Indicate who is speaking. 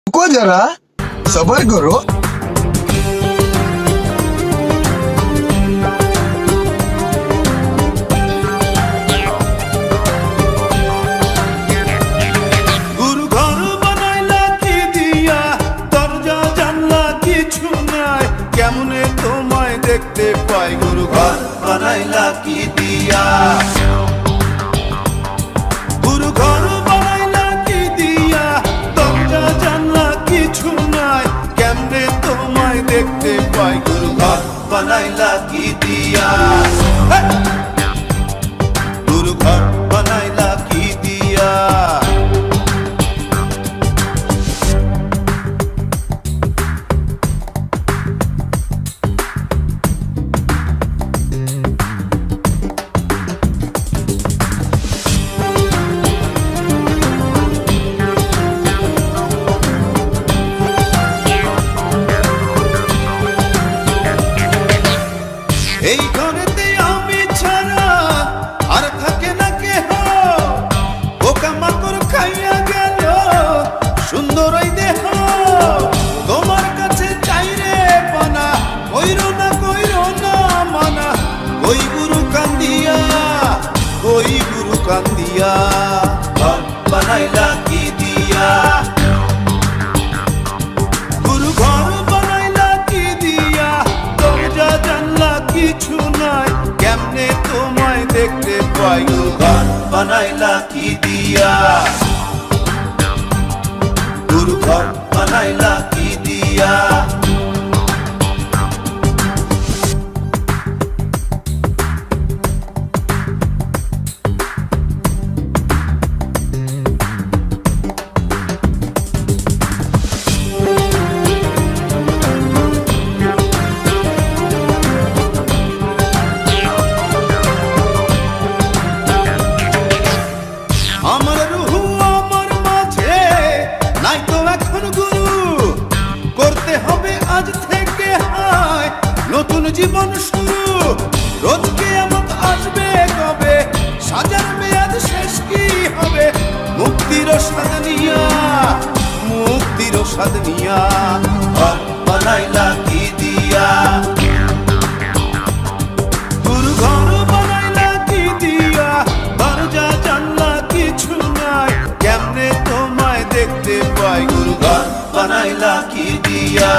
Speaker 1: रुको जरा, सबर करो।
Speaker 2: গুরু ঘর বানাইলা কি দিয়া, দরজা জানলা কিছু নাই, কেমনে তোমায় দেখতে পাই? গুরু ঘর বানাইলা কি দিয়া, গুরু ঘর বানাইলা কি দিয়া, দরজা জানলা কিছু নাই, কেমনে তোমায় দেখতে পাই? গুরু ঘর বানাইলা কি দিয়া, গুরু ঘর বানাইলা কি দিয়া। এই ঘরেতে আমি ছাড়া আর থাকে না কেহ, পোকামাকড় খাইয়া গেল সুন্দর ওই দেহ। তোমার কাছে চাই রে পানা, কইরো না মানা, ওই গুরু কান্দিয়া, ওই গুরু কান্দিয়া। ঘর বানাইলা কি দিয়া, গুরু ঘর বানাইলা কি দিয়া, দরজা জানলা কিছু নাই, কেমনে তোমায় দেখতে পাই? গুরু ঘর বানাইলা কি দিয়া, গুরু ঘর বানাইলা কি দিয়া। আমার রুহু আমার মাঝে নাই তো এখন গুরু, করতে হবে আজ থেকে হায় নতুন জীবন শুরু। রোজ কিয়ামত আসবে কবে, সাজার মেয়াদ শেষ কি হবে? মুক্তির স্বাদ নিয়া, মুক্তির স্বাদ নিয়া। ঘর বানাইলা কি দিয়া, গুরু ঘর বানাইলা কি দিয়া, দরজা জানলা কিছু নাই, কেমনে তোমায় দেখতে পাই? গুরু ঘর বানাইলা কি দিয়া।